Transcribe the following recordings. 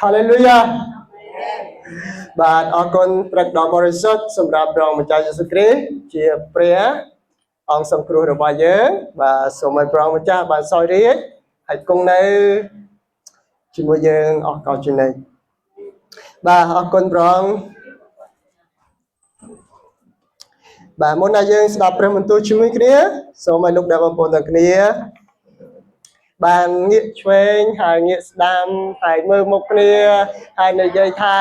Hallelujah បាទអរគុណព្រះដ៏បរិសុទ្ធសម្រាប់ព្រះម្ចាស់យេស៊ូវគ្រីស្ទជាព្រះអង្គសង្គ្រោះរបស់យើងបាទសូមឲ្យព្រះម្ចាស់បានសោយរាជ្យហើយគង់នៅជាមួយយើងអស់កលជានិច្ចបាទអរគុណព្រះអង្គបាទមុនដែលយើងស្ដាប់ព្រះបន្ទូលជាមួយគ្នាសូមឲ្យលោកអ្នកបងប្អូនទាំងគ្នាបានងាកឆ្វេងហើយងាកស្ដាំហើយមើលមុខគ្នាហើយនិយាយថា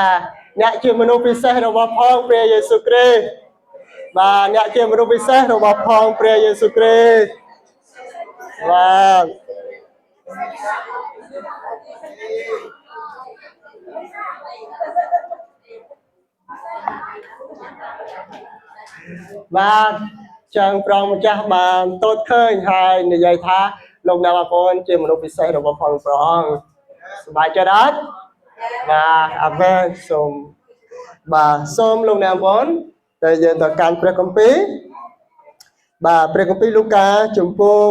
អ្នកជាមនុស្សពិសេសរបស់ផងព្រះយេស៊ូវគ្រីស្ទបាទអ្នកជាមនុស្សពិសេសរបស់ផងព្រះយេស៊ូវគ្រីស្ទបាទបាទចឹងព្រះម្ចាស់បានទតឃើញហើយនិយាយថាលោកអ្នកបងប្អូនជាមនុស្សពិសេសរបស់ផងព្រះអង្គសប្បាយចិត្តអត់បាទអាមែនសូមលោកអ្នកបងប្អូនដែលយើងទៅកាន់ព្រះគម្ពីរបាទព្រះគម្ពីរលូកាជំពូក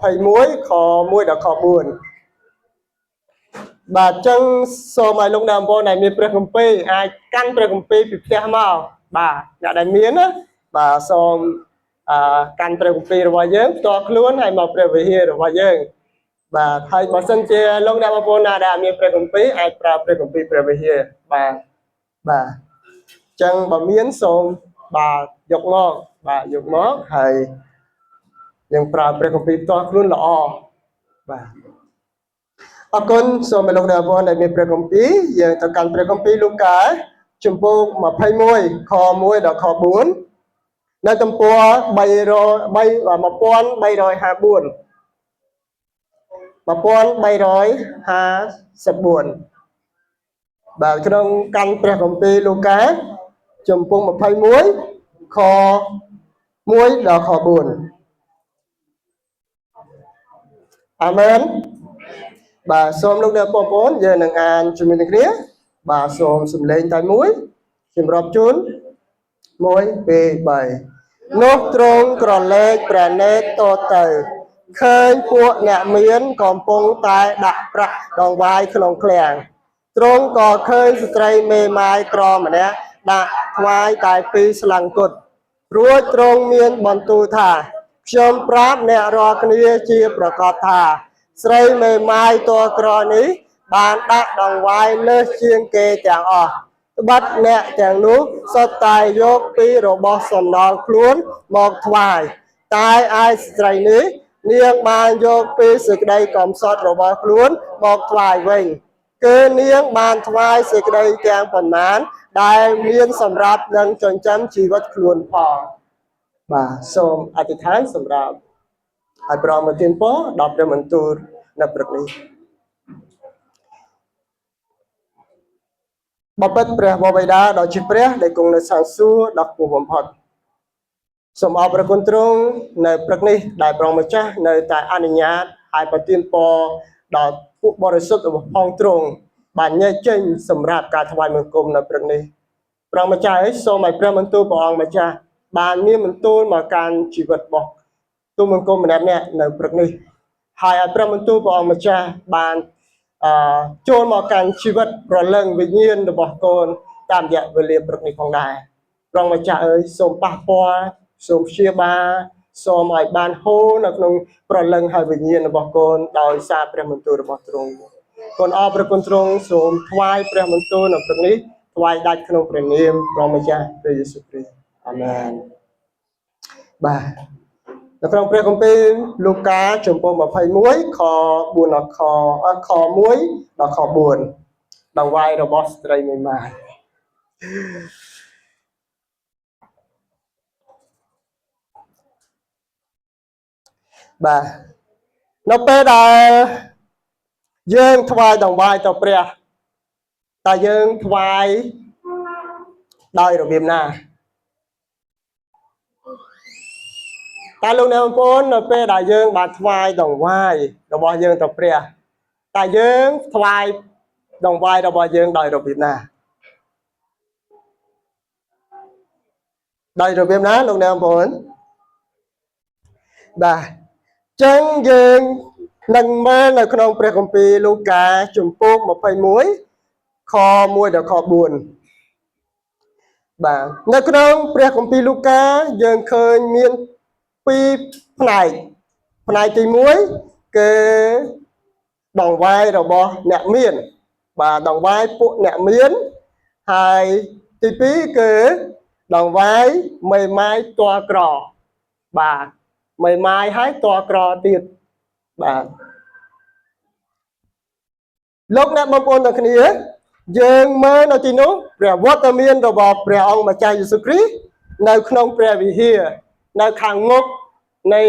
21ខ1ដល់ខ4បាទចឹងសូមឲ្យលោកអ្នកបងប្អូនដែលមានព្រះគម្ពីរអាចកាន់ព្រះគម្ពីរពីផ្ទះមកបាទអ្នកដែលមានណាបាទសូមកាន់ព្រះគម្ពីររបស់យើងផ្ទាល់ខ្លួនហើយមកព្រះវិហាររបស់យើងបាទហើយបើសិនជាលោកអ្នកបងប្អូនណាដែលមានព្រះគម្ពីរអាចប្រើព្រះគម្ពីរព្រះវិហារបាទចឹងបើមានសូមបាទយកមកហើយយើងប្រើព្រះគម្ពីរផ្ទាល់ខ្លួនល្អបាទអរគុណសូមឲ្យលោកអ្នកបងប្អូនដែលមានព្រះគម្ពីរយើងទៅកាន់ព្រះគម្ពីរលូកាជំពូក21ខ1ដល់ខ4នៅទំព័រ1354បាទក្នុងកាន់ព្រះគម្ពីរលូកាជំពូក21ខ1ដល់ខ4អាមែនបាទសូមលោកអ្នកបងប្អូនយើងនឹងអានជាមួយនឹងគ្នាបាទសូមសំឡេងតែមួយសម្រាប់ជូន1 2 3នោះទ្រង់ក្រឡេកព្រះនេត្រតទៅឃើញពួកអ្នកមានកំពុងតែដាក់ប្រាក់ដងវាយក្នុងឃ្លាំងទ្រង់ក៏ឃើញស្ត្រីមេម៉ាយក្រម្នាក់ដាក់ថ្វាយតែ2ស្លឹងគត់រួចទ្រង់មានបន្ទូលថាខ្ញុំប្រាប់អ្នករាល់គ្នាជាប្រកបថាស្រីមេម៉ាយតក្រនេះបានដាក់ដង្វាយលើសជាងគេទាំងអស់ត្បិតអ្នកទាំងនោះសុទ្ធតែយកពីរបស់សំណល់ខ្លួនមកថ្វាយតែឯស្ត្រីនេះនាងបានយកពីសេចក្តីកំសត់របស់ខ្លួនមកថ្វាយវិញគឺនាងបានថ្វាយសេចក្តីទាំងប៉ុន្មានដែលមានសម្រាប់នឹងចិញ្ចឹមជីវិតខ្លួនផងបាទសូមអធិដ្ឋានសម្រាប់ឲ្យព្រះមកទានពរដល់ព្រះបន្ទូលនៅព្រឹកនេះបបិទ្ធព្រះបបិតាដ៏ជាព្រះដែលគង់នៅសាងសួគ៌ដ៏ខ្ពស់បំផុតសូមអរព្រគុណទ្រង់នៅព្រឹកនេះដែលព្រះម្ចាស់នៅតែអនុញ្ញាតឲ្យប្រទានពរដល់ពួកបរិសុទ្ធរបស់ផងទ្រង់បានញែកចេញសម្រាប់ការថ្វាយបង្គំនៅព្រឹកនេះព្រះម្ចាស់សូមឲ្យព្រះបន្ទូលព្រះអង្គម្ចាស់បានមានបន្ទូលមកកាន់ជីវិតរបស់ទូលបង្គំម្នាក់ៗនៅព្រឹកនេះហើយឲ្យព្រះបន្ទូលព្រះអង្គម្ចាស់បានចូលមកកាន់ជីវិតប្រលឹងវិញ្ញាណរបស់កូនតាមរយៈវេលាព្រឹកនេះផងដែរព្រះម្ចាស់អើយសូមប៉ះពាល់សូមព្យាបាលសូមឲ្យបានហូរនៅក្នុងប្រលឹងហើយវិញ្ញាណរបស់កូនដោយសារព្រះបន្ទូលរបស់ទ្រង់កូនអរព្រគុណទ្រង់សូមថ្វាយព្រះបន្ទូលនៅព្រឹកនេះថ្វាយដាច់ក្នុងព្រះនាមព្រះម្ចាស់ព្រះយេស៊ូវគ្រីស្ទអាមែនបាទនៅក្នុងព្រះគម្ពីរលូកាជំពូក21ខ4ដល់ខ1ដល់ខ4ដង្វាយរបស់ស្ត្រីមេម៉ាយបាទនៅពេលដែលយើងថ្វាយដង្វាយទៅព្រះតើយើងថ្វាយដោយរបៀបណាតើលោកអ្នកបងប្អូននៅពេលដែលយើងបានថ្វាយដង្វាយរបស់យើងទៅព្រះតើយើងថ្វាយដង្វាយរបស់យើងដោយរបៀបណាដោយរបៀបណាលោកអ្នកបងប្អូនបាទចឹងយើងនឹងមើលនៅក្នុងព្រះគម្ពីរលូកាជំពូក21 kho mua được kho buồn bà nơi trongព្រះគម្ពីរលូកាយើងឃើញមានពីរផ្នែកទី1គឺដង្វាយរបស់អ្នកមានបាទដង្វាយពួកអ្នកមានហើយទី2គឺដង្វាយមេម៉ាយតួក្របាទមេម៉ាយហើយតួក្រទៀតបាទលោកអ្នកបងប្អូនទាំងគ្នាយើងមើលនៅទីនោះព្រះវត្តមានរបស់ព្រះអង្គម្ចាស់យេស៊ូវគ្រីស្ទនៅក្នុងព្រះវិហារនៅខាងមុខនៃ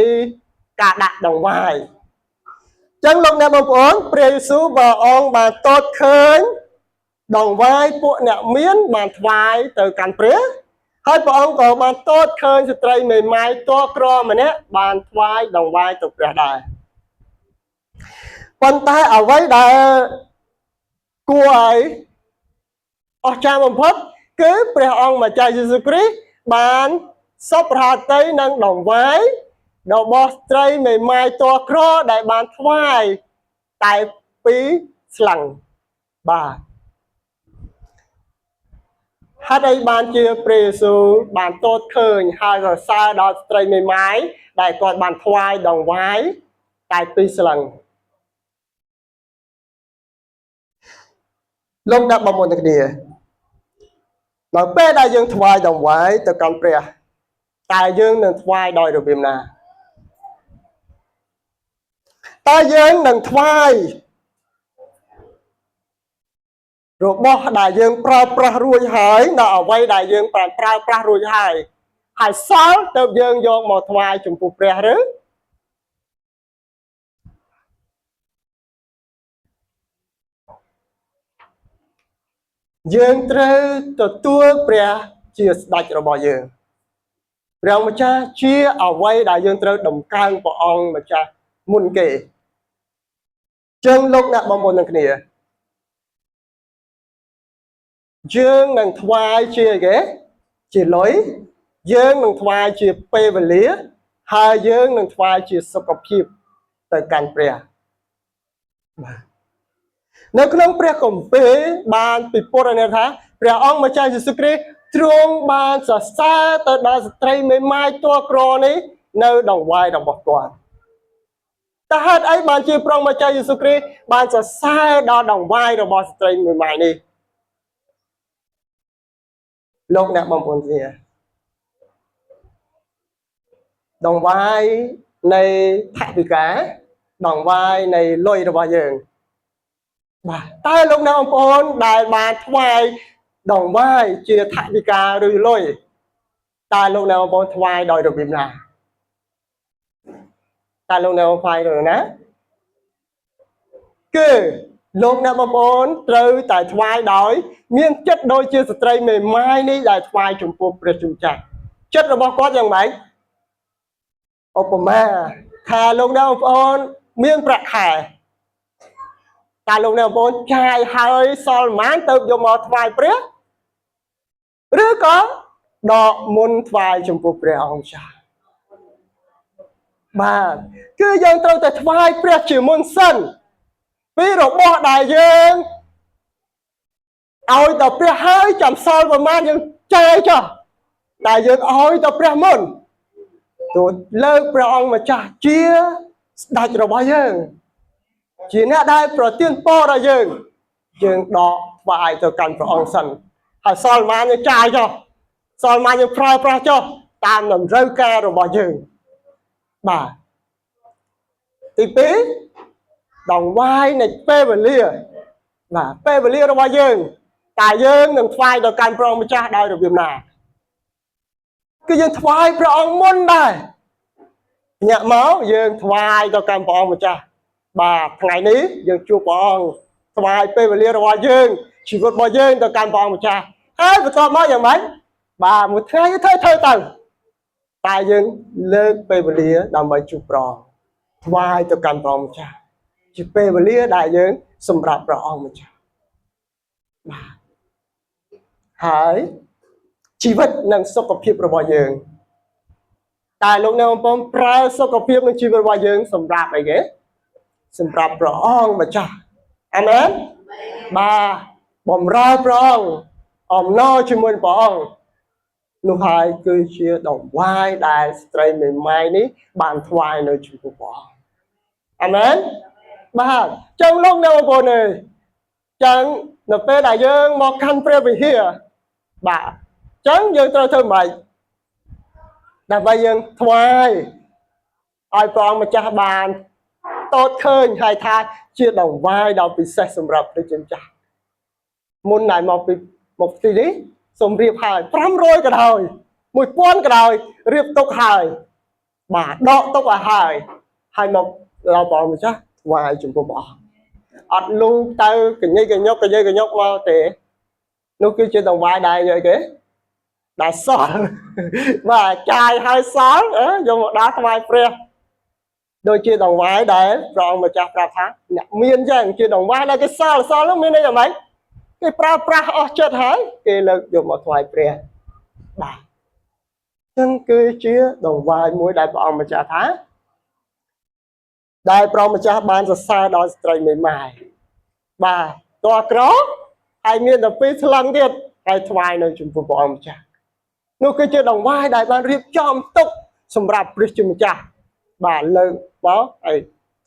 ការដាក់ដង្វាយចឹងលោកអ្នកបងប្អូនព្រះយេស៊ូវព្រះអង្គបានតតឃើញដង្វាយពួកអ្នកមានបានថ្វាយទៅកាន់ព្រះហើយព្រះអង្គក៏បានតតឃើញស្ត្រីមេម៉ាយតក្រម្នាក់បានថ្វាយដង្វាយទៅព្រះដែរប៉ុន្តែអ្វីដែលគួរឲ្យអស្ចារ្យបំផុតគឺព្រះអង្គម្ចាស់យេស៊ូវគ្រីស្ទបានសពរហតីនឹងដង្វាយរបស់ស្ត្រីមេម៉ាយតក្រដែលបានថ្វាយតែពីរស្លឹងបាទហេតុអីបានជាព្រះយេស៊ូវបានតតឃើញហើយសរសើរដល់ស្ត្រីមេម៉ាយដែលគាត់បានថ្វាយដង្វាយតែពីរស្លឹងលោកអ្នកបងប្អូនទាំងគ្នានៅពេលដែលយើងថ្វាយដង្វាយទៅកាន់ព្រះតើយើងនឹងថ្វាយដោយរបៀបណាតើយើងនឹងថ្វាយរបស់ដែលយើងប្រើប្រាស់រួចហើយនៅអ្វីដែលយើងប្រើប្រាស់រួចហើយសល់ទៅយើងយកមកថ្វាយចំពោះព្រះឬយើងត្រូវទទួលព្រះជាស្ដេចរបស់យើងព្រះម្ចាស់ជាអ្វីដែលយើងត្រូវដំកើងព្រះអង្គម្ចាស់មុនគេចឹងលោកអ្នកបងប្អូនទាំងគ្នាយើងនឹងថ្វាយជាអីគេជាលុយយើងនឹងថ្វាយជាពេលវេលាហើយយើងនឹងថ្វាយជាសុខភាពទៅកាន់ព្រះបាទនៅក្នុងព្រះគម្ពីរបានពិពណ៌នាថាព្រះអង្គម្ចាស់យេស៊ូវគ្រីស្ទទ្រង់បានសរសើរទៅដល់ស្ត្រីមេម៉ាយតក្រនេះនៅដង្វាយរបស់គាត់តើហេតុអីបានជាព្រះម្ចាស់យេស៊ូវគ្រីស្ទបានសរសើរដល់ដង្វាយរបស់ស្ត្រីមេម៉ាយនេះលោកអ្នកបងប្អូនជាដង្វាយនៃថវិកាដង្វាយនៃលុយរបស់យើងបាទតើលោកអ្នកបងប្អូនដែលបានថ្វាយដង្វាយជាថវិកាឬលុយតើលោកអ្នកបងប្អូនថ្វាយដោយរបៀបណាតើលោកអ្នកបងប្អូនថ្វាយដោយណាគឺលោកអ្នកបងប្អូនត្រូវតែថ្វាយដោយមានចិត្តដូចជាស្ត្រីមេម៉ាយនេះដែលថ្វាយចំពោះព្រះជំចាស់ចិត្តរបស់គាត់យ៉ាងម៉េចឧបមាថាលោកអ្នកបងប្អូនមានប្រាក់ខែតើលោកអ្នកបងប្អូនចាយហើយសល់ប៉ុន្មានទៅយកមកថ្វាយព្រះឬក៏ដកមុនថ្វាយចំពោះព្រះអង្គចាស់បាទគឺយើងត្រូវតែថ្វាយព្រះជាមុនសិនពីរបស់ដែលយើងឲ្យដល់ព្រះហើយចាំសល់ប្រមាណយើងចាយចុះតែយើងឲ្យដល់ព្រះមុនទូលលើកព្រះអង្គម្ចាស់ជាស្ដេចរបស់យើងជាអ្នកដែលប្រទានពរដល់យើងដកថ្វាយទៅកាន់ព្រះអង្គសិនហើយសល់ប្រមាណយើងចាយចុះសល់ប្រមាណយើងប្រើប្រាស់ចុះតាមតម្រូវការរបស់យើងបាទទី2ដង្វាយនៃពេលវេលាបាទពេលវេលារបស់យើងតើយើងនឹងថ្វាយដល់កាន់ព្រះអង្គម្ចាស់ដោយរបៀបណាគឺយើងថ្វាយព្រះអង្គមុនដែរញាក់មកយើងថ្វាយដល់កាន់ព្រះអង្គម្ចាស់បាទថ្ងៃនេះយើងជួបព្រះអង្គថ្វាយពេលវេលារបស់យើងជីវិតរបស់យើងទៅកាន់ព្រះអង្គម្ចាស់ហើយបន្ទាប់មកយ៉ាងម៉េចបាទមួយថ្ងៃធ្វើទៅតែយើងលើកពេលវេលាដើម្បីជួបព្រះអង្គថ្វាយទៅកាន់ព្រះអង្គម្ចាស់ជាពេលវេលាដែលយើងសម្រាប់ព្រះអង្គម្ចាស់បាទហើយជីវិតនិងសុខភាពរបស់យើងតែលោកអ្នកបងប្អូនប្រើសុខភាពនិងជីវិតរបស់យើងសម្រាប់អីគេសម្រាប់ព្រះអង្គម្ចាស់អាមែនបាទ បំរើព្រះអង្គអំណរជាមួយព្រះអង្គនោះហើយគឺជាដង្វាយដែលស្ត្រីមេម៉ាយនេះបានថ្វាយនៅចំពោះព្រះអង្គអាមែនបាទចឹងលោកអ្នកបងប្អូនអើយចឹងនៅពេលដែលយើងមកកាន់ព្រះវិហារបាទចឹងយើងត្រូវធ្វើម៉េចដើម្បីយើងថ្វាយឲ្យព្រះអង្គម្ចាស់បានតតឃើញហើយថាជាដង្វាយដ៏ពិសេសសម្រាប់ព្រះជាម្ចាស់មុនដែលមកទីនេះសូមរៀបហើយ500ក៏ដោយ1000ក៏ដោយរៀបទុកហើយបាទដកទុកឲ្យហើយមកដល់ព្រះអង្គម្ចាស់ថ្វាយចំពោះព្រះអង្គអត់លូទៅកញិកកញុកមកទេនោះគឺជាដង្វាយដែលយកគេដែលសល់បាទចាយឲ្យសល់យកមកដល់ថ្វាយព្រះដូចជាដង្វាយដែលព្រះអង្គម្ចាស់ប្រាប់ថាអ្នកមានចឹងជាដង្វាយដែលគេសល់នោះមានន័យយ៉ាងម៉េចគេប្រើប្រាស់អស់ចិត្តហើយគេលើកយកមកថ្វាយព្រះបាទចឹងគឺជាដង្វាយមួយដែលព្រះអង្គម្ចាស់ថាដែលព្រះម្ចាស់បានសរសើរដល់ស្ត្រីមេម៉ាយបាទតើក្រហើយមានតែពីរថ្លឹងទៀតហើយថ្វាយនៅចំពោះព្រះអង្គម្ចាស់នោះគឺជាដង្វាយដែលបានរៀបចំទុកសម្រាប់ព្រះជាម្ចាស់បាទលើកមកហើយ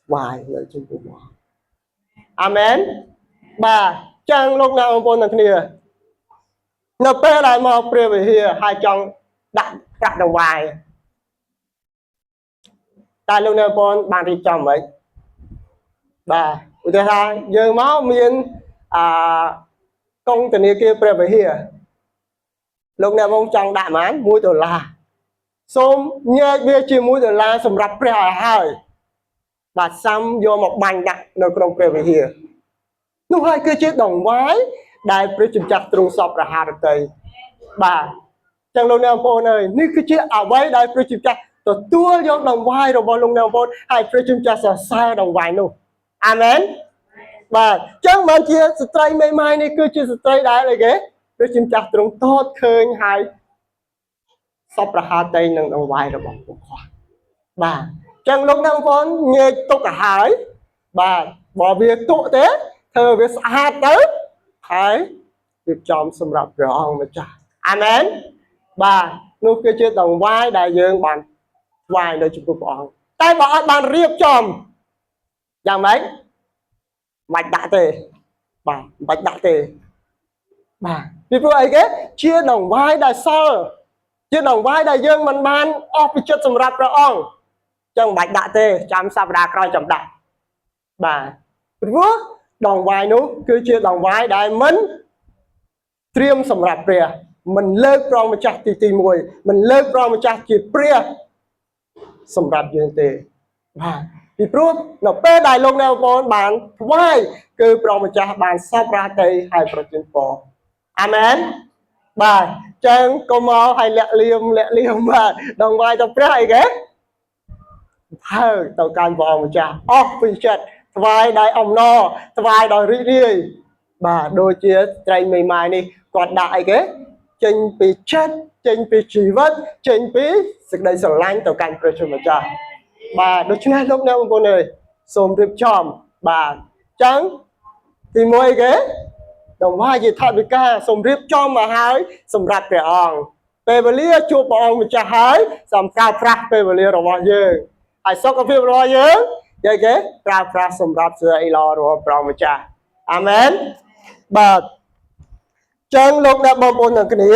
ថ្វាយនៅចំពោះព្រះអាមែនបាទចឹងលោកអ្នកបងប្អូនទាំងគ្នានៅពេលដែលមកព្រះវិហារហើយចង់ដាក់ប្រាក់ដង្វាយតែលោកអ្នកបងប្អូនបានរៀបចំហ្មងបាទឧទាហរណ៍យើងមកមានកងធនាគារព្រះវិហារលោកអ្នកបងចង់ដាក់ប៉ុន្មាន$1សូមញែកវាជា$1សម្រាប់ព្រះឲ្យហើយបាទសាំយកមកបាញ់ដាក់នៅក្នុងព្រះវិហារនោះហើយគឺជាដង្វាយដែលព្រះជាម្ចាស់ទ្រង់សពរហារតីបាទចឹងលោកអ្នកបងប្អូនអើយនេះគឺជាអ្វីដែលព្រះជាម្ចាស់ទទួលយកដង្វាយរបស់លោកអ្នកបងប្អូនហើយព្រះជាម្ចាស់សរសើរដង្វាយនោះអាមែនបាទចឹងបានជាស្ត្រីមេម៉ាយនេះគឺជាស្ត្រីដែលអីគេព្រះជាម្ចាស់ទ្រង់តតឃើញហើយសពរហាតីនឹងដង្វាយរបស់ពួកគាត់បាទចឹងលោកអ្នកបងប្អូនញែកទុកទៅហើយបាទបើវាទុកទេធ្វើវាស្អាតទៅហើយរៀបចំសម្រាប់ព្រះអង្គម្ចាស់អាមែនបាទនោះគឺជាដង្វាយដែលយើងបានថ្វាយនៅចំពោះព្រះអង្គតែបើអត់បានរៀបចំយ៉ាងម៉េចមិនដាក់ទេបាទមិនដាក់ទេបាទពីព្រោះអីគេជាដង្វាយដែលសល់ជាដង្វាយដែលយើងមិនបានអស់ពីចិត្តសម្រាប់ព្រះអង្គចឹងមិនបាច់ដាក់ទេចាំសប្តាហ៍ក្រោយចាំដាក់បាទព្រោះដង្វាយនោះគឺជាដង្វាយដែលមិនត្រៀមសម្រាប់ព្រះមិនលើកព្រះម្ចាស់ទី1មិនលើកព្រះម្ចាស់ជាព្រះសម្រាប់យើងទេបាទពីព្រោះនៅពេលដែលលោកអ្នកបងប្អូនបានថ្វាយគឺព្រះម្ចាស់បានសពរាត្រីហើយប្រទានពរអាមែនបាទចឹងកុំមកឲ្យលាក់លៀមបាទដង្វាយទៅព្រះអីគេហើយទៅកាន់ព្រះម្ចាស់អស់ពីចិត្តថ្វាយដោយអំណរថ្វាយដោយរីករាយបាទដូចជាត្រីមេម៉ាយនេះគាត់ដាក់អីគេចេញពីចិត្តចេញពីជីវិតចេញពីសេចក្តីស្រឡាញ់ទៅកាន់ព្រះជាម្ចាស់បាទដូច្នេះលោកអ្នកបងប្អូនអើយសូមរៀបចំបាទចឹងទី1គេដង្វាយជាថវិកាសូមរៀបចំមកហើយសម្រាប់ព្រះអង្គពេលវេលាជួបព្រះអង្គម្ចាស់ហើយសម្រាប់ប្រាស់ពេលវេលារបស់យើងហើយសុខភាពរបស់យើងនិយាយគេប្រើប្រាស់សម្រាប់សេចក្តីល្អរបស់ព្រះម្ចាស់អាមែនបាទចឹងលោកអ្នកបងប្អូនទាំងគ្នា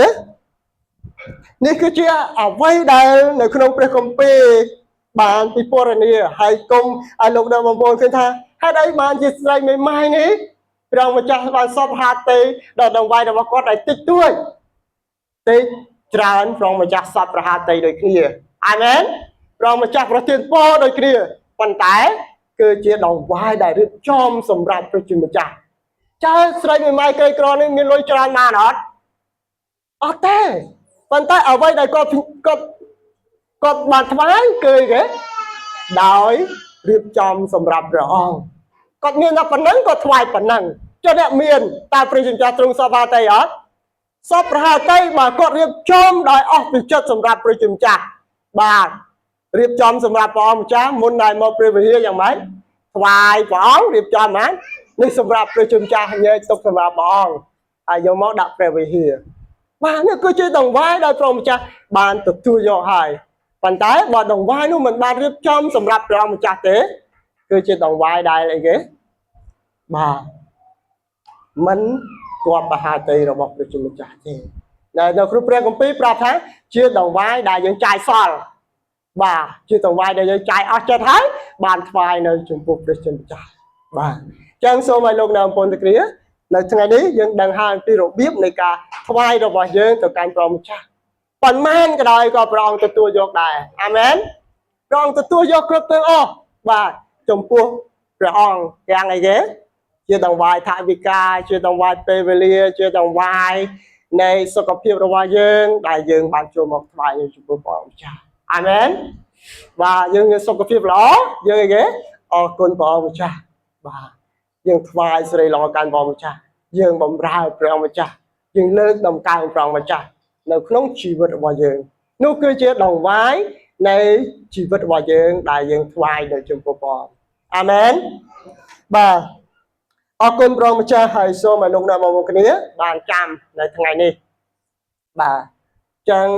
នេះគឺជាអ្វីដែលនៅក្នុងព្រះគម្ពីរបានពិពណ៌នាហើយគុំឲ្យលោកអ្នកបងប្អូនឃើញថាហេតុអីបានជាស្រីមេម៉ាយនេះព្រះម្ចាស់បានសពហាត់ទេដល់ដង្វាយរបស់គាត់ឲ្យតិចតួចតិចច្រើនព្រះម្ចាស់សពប្រហាត់ទេដូចគ្នាអាមែនព្រះម្ចាស់ប្រទានពរដូចគ្នាប៉ុន្តែគឺជាដង្វាយដែលរៀបចំសម្រាប់ព្រះជាម្ចាស់ចើស្រីមេម៉ាយក្រីក្រនេះមានលុយច្រើនណាស់អត់អត់ទេប៉ុន្តែអ្វីដែលគាត់បានថ្វាយគឺគេដោយរៀបចំសម្រាប់ព្រះអង្គគាត់មានតែប៉ុណ្ណឹងគាត់ថ្វាយប៉ុណ្ណឹងចុះអ្នកមានតើព្រះជាម្ចាស់ទ្រង់សពហាតីអត់សពហាតីបើគាត់រៀបចំដោយអស់ពីចិត្តសម្រាប់ព្រះជាម្ចាស់បាទរៀបចំសម្រាប់ព្រះអង្គម្ចាស់មុនដែលមកព្រះវិហារយ៉ាងម៉េចថ្វាយព្រះអង្គរៀបចំណានេះសម្រាប់ព្រះជាម្ចាស់ញែកទុកសម្រាប់ព្រះអង្គ ហើយយកមកដាក់ព្រះវិហារបាទនេះគឺជាដង្វាយដែលព្រះម្ចាស់បានទទួលយកហើយប៉ុន្តែបើដង្វាយនោះមិនបានរៀបចំសម្រាប់ព្រះម្ចាស់ទេគឺជាដង្វាយដែលអីគេបាទមិនគប់មហាតីរបស់ព្រះជាម្ចាស់ទេនៅក្នុងព្រះគម្ពីរប្រាប់ថាជាដង្វាយដែលយើងចាយសល់បាទជាដង្វាយដែលយើងចាយអស់ចិត្តហើយបានថ្វាយនៅចំពោះព្រះជាម្ចាស់បាទអញ្ចឹងសូមឲ្យលោកអ្នកបងប្អូនទាំងគ្នានៅថ្ងៃនេះយើងដឹងហើយពីរបៀបនៃការថ្វាយរបស់យើងទៅកាន់ព្រះម្ចាស់ប៉ុន្មានក៏ដោយក៏ព្រះអង្គទទួលយកដែរអាមែនព្រះអង្គទទួលយកគ្រប់ទាំងអស់បាទចំពោះព្រះអង្គទាំងអីគេជាដង្វាយថវិកាជាដង្វាយពេលវេលាជាដង្វាយនៃសុខភាពរបស់យើងដែលយើងបានចូលមកថ្វាយចំពោះព្រះម្ចាស់អាមែនបាទយើងមានសុខភាពល្អយើងអីគេអរគុណព្រះម្ចាស់បាទយើងថ្វាយសេរីល្អកាន់ព្រះម្ចាស់យើងបម្រើព្រះម្ចាស់យើងលើកតម្កើងព្រះម្ចាស់នៅក្នុងជីវិតរបស់យើងនោះគឺជាដង្វាយនៃជីវិតរបស់យើងដែលយើងថ្វាយនៅចំពោះព្រះអាមែនបាទអរគុណព្រះម្ចាស់ហើយសូមឲ្យលោកអ្នកបងប្អូនគ្នាបានចាំនៅថ្ងៃនេះបាទចឹង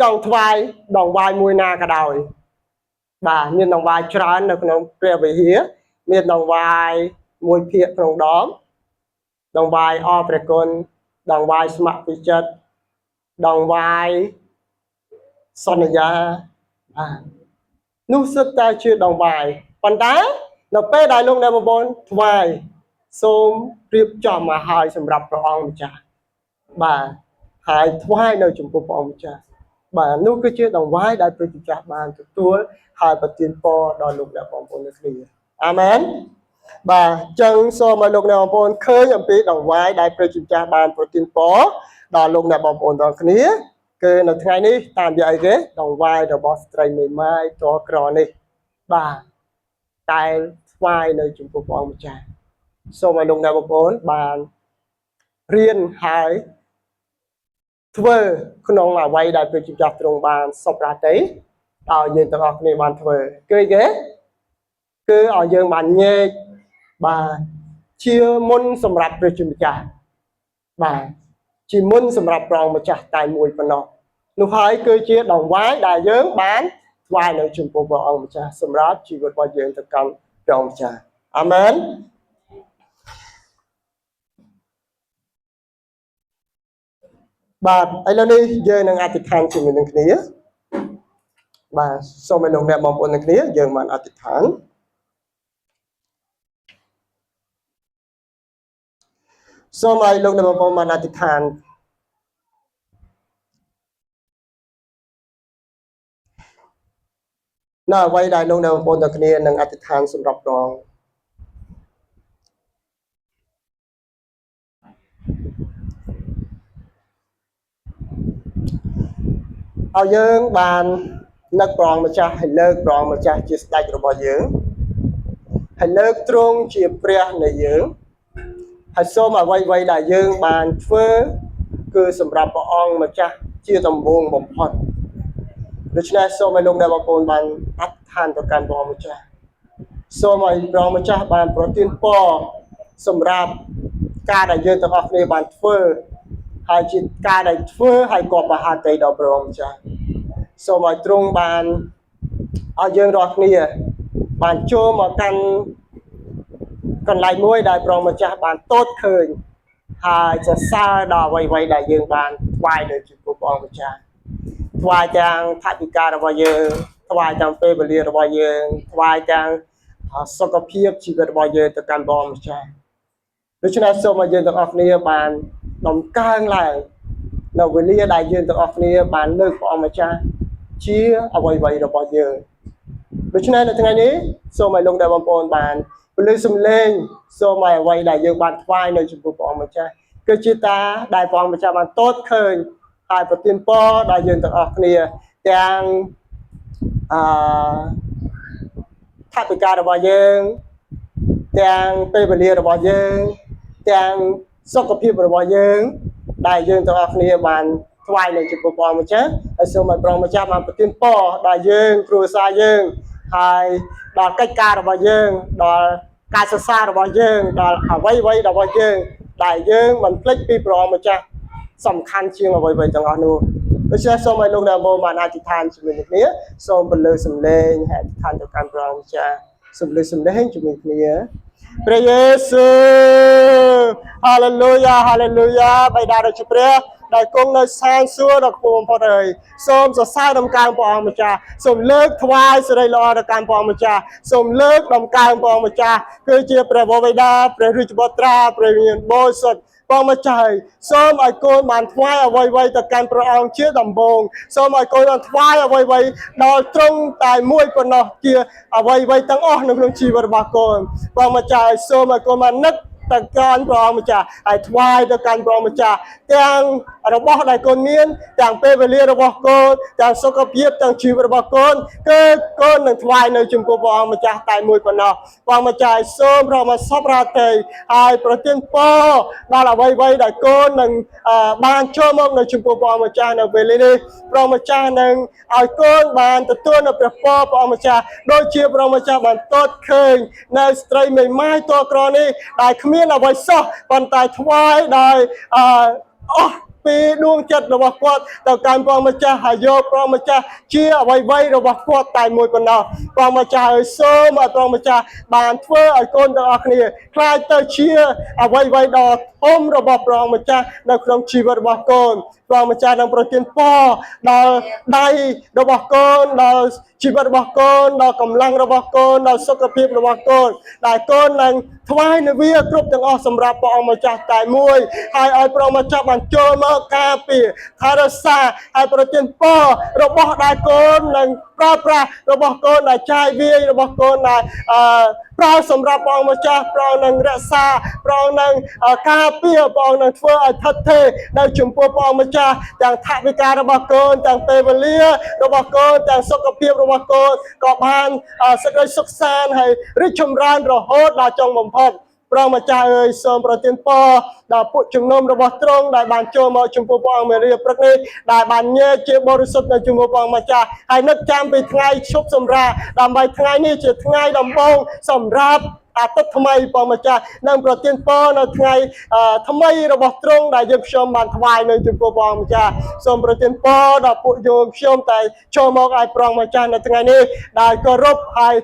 ចង់ថ្វាយដង្វាយមួយណាក៏ដោយបាទមានដង្វាយច្រើននៅក្នុងព្រះវិហារមានដង្វាយមួយភាគក្នុងដងដង្វាយអរព្រះគុណដង្វាយស្ម័គ្រពីចិត្តដង្វាយសន្យាបាទនោះសិតតែជាដង្វាយប៉ុន្តែនៅពេលដែលលោកអ្នកបងប្អូនថ្វាយសូមរៀបចំមកឲ្យសម្រាប់ព្រះអង្គម្ចាស់បាទហើយថ្វាយនៅចំពោះព្រះអង្គម្ចាស់បាទនោះគឺជាដង្វាយដែលព្រះម្ចាស់បានទទួលហើយប្រទានពរដល់លោកអ្នកបងប្អូនទាំងគ្នាអាមែនបាទអញ្ចឹងសូមឲ្យលោកអ្នកបងប្អូនឃើញអំពីដង្វាយដែលព្រះម្ចាស់បានប្រទានពរដល់លោកអ្នកបងប្អូនទាំងគ្នាគឺនៅថ្ងៃនេះតាមរយៈអីគេដង្វាយរបស់ស្ត្រីមេម៉ាយតក្រនេះបាទតែថ្វាយនៅចំពោះព្រះអង្គម្ចាស់សូមឲ្យលោកអ្នកបងប្អូនបានរៀនហើយធ្វើក្នុងអ្វីដែលព្រះម្ចាស់ទ្រង់បានសពរតីឲ្យយើងទាំងអស់គ្នាបានធ្វើគឺគេគឺឲ្យយើងបានញែកបាទជាមុនសម្រាប់ព្រះជាម្ចាស់បាទជាមុនសម្រាប់ព្រះម្ចាស់តែមួយប៉ុណ្ណោះនោះហើយគឺជាដង្វាយដែលយើងបានថ្វាយនៅចំពោះព្រះអង្គម្ចាស់សម្រាប់ជីវិតរបស់យើងទៅកាន់ព្រះម្ចាស់អាមែនបាទឥឡូវនេះយើងនឹងអធិដ្ឋានជាមួយនឹងគ្នាបាទសូមឲ្យលោកអ្នកបងប្អូនទាំងគ្នាយើងបានអធិដ្ឋានសូមឲ្យលោកអ្នកបងប្អូនបានអធិដ្ឋាននៅអ្វីដែលលោកអ្នកបងប្អូនទាំងគ្នានឹងអធិដ្ឋានសម្រាប់ព្រះអង្គឲ្យយើងបាននឹកព្រះអង្គម្ចាស់ហើយលើកព្រះអង្គម្ចាស់ជាស្ដេចរបស់យើងហើយលើកទ្រង់ជាព្រះនៃយើងហើយសូមអ្វីដែលយើងបានធ្វើគឺសម្រាប់ព្រះអង្គម្ចាស់ជាដំបូងបំផុតដូច្នេះសូមឲ្យលោកអ្នកបងប្អូនបានអធិដ្ឋានទៅកាន់ព្រះម្ចាស់សូមឲ្យព្រះម្ចាស់បានប្រទានពរសម្រាប់ការដែលយើងទាំងអស់គ្នាបានធ្វើហើយជាការដែលធ្វើឲ្យគប់មហាតីដល់ព្រះម្ចាស់សូមឲ្យទ្រង់បានឲ្យយើងរាល់គ្នាបានចូលមកកាន់កន្លែងមួយដែលព្រះម្ចាស់បានទតឃើញហើយសរសើរដល់អ្វីដែលយើងបានថ្វាយនៅចំពោះព្រះម្ចាស់ថ្វាយទាំងថវិការបស់យើងថ្វាយទាំងពេលវេលារបស់យើងថ្វាយទាំងសុខភាពជីវិតរបស់យើងទៅកាន់ព្រះម្ចាស់ដូច្នេះសូមឲ្យយើងទាំងអស់គ្នាបានដំកើងឡើងនៅវេលាដែលយើងទាំងអស់គ្នាបានលើកព្រះម្ចាស់ជាអ្វីរបស់យើងដូច្នេះនៅថ្ងៃនេះសូមឲ្យលោកអ្នកបងប្អូនបានពលិសំឡេងសូមឲ្យអ្វីដែលយើងបានថ្វាយនៅចំពោះព្រះម្ចាស់គឺជាតាដែលព្រះម្ចាស់បានទតឃើញហើយប្រទានពរដល់យើងទាំងអស់គ្នាទាំងថវិការបស់យើងទាំងពេលវេលារបស់យើងទាំងសុខភាពរបស់យើងដែលយើងទាំងអស់គ្នាបានថ្វាយនៅចំពោះព្រះម្ចាស់ហើយសូមឲ្យព្រះម្ចាស់បានប្រទានពរដល់យើងគ្រួសារយើងហើយដល់កិច្ចការរបស់យើងដល់ការសិក្សារបស់យើងដល់អ្វីរបស់យើង đại dương mình click pi pro mà cha sầm khăn chiêng ở vậy vậy chẳng hạn luôn bây giờ xong rồi lúc nào bố mà ai thì than cho mình nhé xong mình lừa sầm lên hẹn than cho cam pro cha sầm lên cho mình nhé Praise Jesus Hallelujah Hallelujah bài đà được chụp ra đại công nơi sang xưa được phù hợp đời xôm giờ sai đồng càng bong mà cha xôm លើកថ្វាយសេរីល្អដល់កាន់ព្រះម្ចាស់សូមលើកដំកើងព្រះម្ចាស់គឺជាព្រះវរបិតាព្រះរាជបុត្រាព្រះវិញ្ញាណបរិសុទ្ធព្រះម្ចាស់សូមឲ្យកូនបានថ្វាយអ្វីៗទៅកាន់ព្រះអង្គជាដំបូងសូមឲ្យកូនបានថ្វាយអ្វីៗដល់ទ្រង់តែមួយប៉ុណ្ណោះជាអ្វីៗទាំងអស់នៅក្នុងជីវិតរបស់កូនព្រះម្ចាស់សូមឲ្យកូនបាននឹកទៅកាន់ព្រះអង្គម្ចាស់ហើយថ្វាយទៅកាន់ព្រះម្ចាស់ទាំងរបស់ដែលកូនមានទាំងពេលវេលារបស់កូនទាំងសុខភាពទាំងជីវិតរបស់កូនគឺកូននឹងថ្វាយនៅចំពោះព្រះអង្គម្ចាស់តែមួយប៉ុណ្ណោះព្រះម្ចាស់សូមប្រមាសពរាត្រីហើយប្រទានពរដល់អ្វីៗដែលកូននឹងបានចូលមកនៅចំពោះព្រះអង្គម្ចាស់នៅពេលនេះព្រះម្ចាស់នឹងឲ្យកូនបានទទួលនៅព្រះពរព្រះអង្គម្ចាស់ដូចជាព្រះម្ចាស់បានទតឃើញនៅស្ត្រីមេម៉ាយតក្រនេះដែលគ្មានអ្វីសោះប៉ុន្តែថ្វាយដោយអស់ពីដួងចិត្តរបស់គាត់ទៅកាន់ព្រះម្ចាស់ហើយយកព្រះម្ចាស់ជាអ្វីៗរបស់គាត់តែមួយប៉ុណ្ណោះព្រះម្ចាស់ឲ្យសូមឲ្យព្រះម្ចាស់បានធ្វើឲ្យកូនទាំងអស់គ្នាខ្លាចទៅជាអ្វីៗដ៏ធំរបស់ព្រះម្ចាស់នៅក្នុងជីវិតរបស់កូនព្រះម្ចាស់នឹងប្រទានពរដល់ដៃរបស់កូនដល់ជីវិតរបស់កូនដល់កម្លាំងរបស់កូនដល់សុខភាពរបស់កូនដែលកូននឹងថ្វាយនៅវាគ្រប់ទាំងអស់សម្រាប់ព្រះអង្គម្ចាស់តែមួយហើយឲ្យព្រះម្ចាស់បានចូលមកការពារថែរក្សាឲ្យប្រទានពររបស់ដែលកូននឹងប្រើប្រាស់របស់កូនដែលចាយវាយរបស់កូនដែលប្រើសម្រាប់ព្រះអង្គម្ចាស់ព្រះអង្គនឹងរក្សាព្រះអង្គនឹងការពារព្រះអង្គនឹងធ្វើឲ្យថិតថេរនៅចំពោះព្រះអង្គម្ចាស់ទាំងថវិការបស់កូនទាំងពេលវេលារបស់កូនទាំងសុខភាពរបស់កូនក៏បានសេចក្តីសុខសាន្តហើយរីកចម្រើនរហូតដល់ចុងបំផុតព្រះម្ចាស់អើយសូមប្រទានពរដល់ពួកជំនុំរបស់ទ្រង់ដែលបានចូលមកចំពោះព្រះអង្គមេរីព្រឹកនេះដែលបានញែកជាបរិសុទ្ធនៅចំពោះព្រះអង្គម្ចាស់ហើយនឹកចាំពីថ្ងៃឈប់សម្រាកដើម្បីថ្ងៃនេះជាថ្ងៃដំបូងសម្រាប់អាទិត្យថ្មីព្រះម្ចាស់នឹងប្រទានពរនៅថ្ងៃថ្មីរបស់ទ្រង់ដែលយើងខ្ញុំបានថ្វាយនៅចំពោះព្រះម្ចាស់សូមប្រទានពរដល់ពួកយើងខ្ញុំតែចូលមកឲ្យព្រះម្ចាស់នៅថ្ងៃនេះដែលគោរពហើយ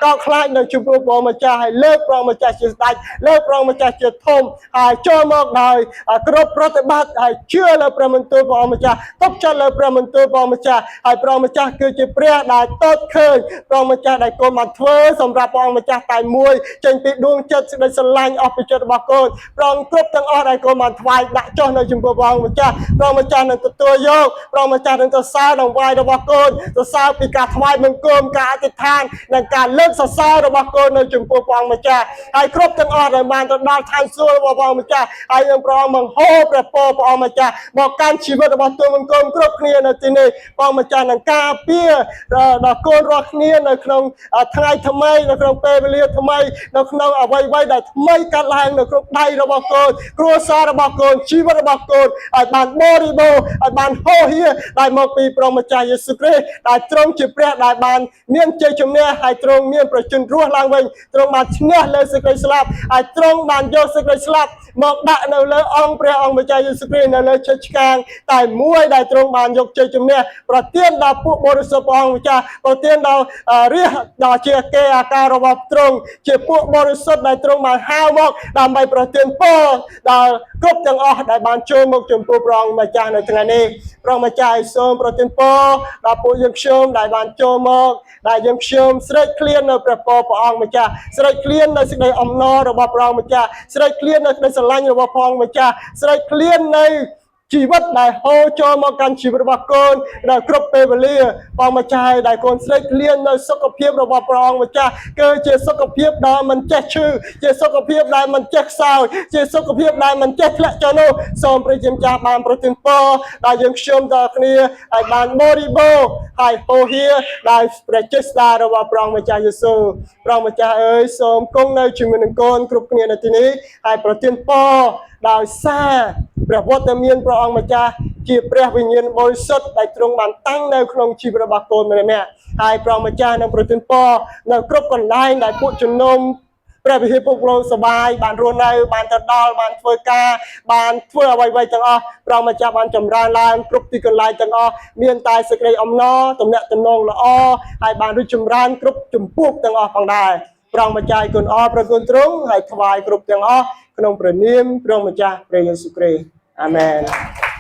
កោតខ្លាចនៅចំពោះព្រះម្ចាស់ហើយលើកព្រះម្ចាស់ជាស្ដេចលើកព្រះម្ចាស់ជាធំហើយចូលមកដោយគ្រប់ប្រតិបត្តិហើយជឿលើព្រះបន្ទូលព្រះម្ចាស់ទុកចិត្តលើព្រះបន្ទូលព្រះម្ចាស់ហើយព្រះម្ចាស់គឺជាព្រះដែលទតឃើញព្រះម្ចាស់ដែលកូនបានធ្វើសម្រាប់ព្រះម្ចាស់តែមួយចេញពីដួងចិត្តសេចក្តីស្រឡាញ់អស់ពីចិត្តរបស់កូនព្រះអង្គគ្រប់ទាំងអស់ដែលកូនបានថ្វាយដាក់ចុះនៅចំពោះព្រះម្ចាស់ព្រះម្ចាស់នឹងទទួលយកព្រះម្ចាស់នឹងសរសើរដល់វាយរបស់កូនសរសើរពីការថ្វាយបង្គំការអធិដ្ឋាននិងការលើកសរសើររបស់កូននៅចំពោះព្រះម្ចាស់ហើយគ្រប់ទាំងអស់ដែលបានទៅដល់ឋានសួគ៌របស់ព្រះម្ចាស់ហើយនឹងព្រះអង្គបង្ហូរព្រះពរព្រះម្ចាស់មកកាន់ជីវិតរបស់ទូលបង្គំគ្រប់គ្នានៅទីនេះព្រះម្ចាស់នឹងការពារដល់កូនរាល់គ្នានៅក្នុងថ្ងៃថ្មីនៅក្នុងពេលវេលាថ្មីនៅក្នុងអ្វីៗដែលថ្មីកាត់ឡើងនៅក្នុងដៃរបស់កូនគ្រួសាររបស់កូនជីវិតរបស់កូនឲ្យបានបរិបូរណ៍ឲ្យបានហូរហៀដែលមកពីព្រះម្ចាស់យេស៊ូវគ្រីស្ទដែលទ្រង់ជាព្រះដែលបានមានជ័យជំនះហើយទ្រង់មានប្រជញ្ញរស់ឡើងវិញទ្រង់បានឈ្នះលើសេចក្តីស្លាប់ហើយទ្រង់បានយកសេចក្តីស្លាប់មកដាក់នៅលើអង្គព្រះអង្គម្ចាស់យេស៊ូវគ្រីស្ទនៅលើឈើឆ្កាងតែមួយដែលទ្រង់បានយកជ័យជំនះប្រទានដល់ពួកបរិសុទ្ធព្រះអង្គម្ចាស់ប្រទានដល់រាជដល់ជាគេអាការរបស់ទ្រង់ជាពួកបរិសុទ្ធដែលទ្រង់បានហៅមកដើម្បីប្រទានពរដល់គ្រប់ទាំងអស់ដែលបានចូលមកចំពោះព្រះអង្គម្ចាស់នៅថ្ងៃនេះព្រះម្ចាស់ឲ្យសូមប្រទានពរដល់ពួកយើងខ្ញុំដែលបានចូលមកដែលយើងខ្ញុំស្រេកឃ្លាននៅព្រះពរព្រះអង្គម្ចាស់ស្រេកឃ្លាននៅសេចក្តីអំណររបស់ព្រះអង្គម្ចាស់ស្រេកឃ្លាននៅសេចក្តីស្រឡាញ់របស់ព្រះអង្គម្ចាស់ស្រេកឃ្លាននៅជីវិតដែលហូរចូលមកកាន់ជីវិតរបស់កូនដល់គ្រប់ពេលវេលាព្រះម្ចាស់ដែលកូនស្រេកឃ្លាននៅសុខភាពរបស់ព្រះអង្គម្ចាស់គឺជាសុខភាពដែលមិនចេះឈឺជាសុខភាពដែលមិនចេះខ្សោយជាសុខភាពដែលមិនចេះធ្លាក់ចុះនោះសូមព្រះជាម្ចាស់បានប្រទានពរដល់យើងខ្ញុំទាំងគ្នាឲ្យបានបរិបូរណ៍ហើយហូរហៀដោយព្រះចេស្តារបស់ព្រះម្ចាស់យេស៊ូវព្រះម្ចាស់អើយសូមគង់នៅជាមួយនឹងកូនគ្រប់គ្នានៅទីនេះហើយប្រទានពរដោយសារព្រះវត្តមានព្រះអង្គម្ចាស់ជាព្រះវិញ្ញាណបរិសុទ្ធដែលទ្រង់បានតាំងនៅក្នុងជីវិតរបស់កូនម្នាក់ៗហើយព្រះម្ចាស់នឹងប្រទានពរនៅគ្រប់កន្លែងដែលពួកជំនុំ ព្រះវិហារពុកលោកសបាយបានរស់នៅបានទៅដល់បានធ្វើការបានធ្វើអ្វីៗទាំងអស់ព្រះម្ចាស់បានចម្រើនឡើងគ្រប់ទីកន្លែងទាំងអស់មានតែសេចក្តីអំណរទំនាក់ទំនងល្អហើយបានរីកចម្រើនគ្រប់ជំពូកទាំងអស់ផងដែរព្រះម្ចាស់គុណអរព្រះគុណទ្រង់ហើយថ្វាយគ្រប់ទាំងអស់ក្នុងព្រះនាមព្រះម្ចាស់ព្រះយេស៊ូវគ្រីស្ទអាមែន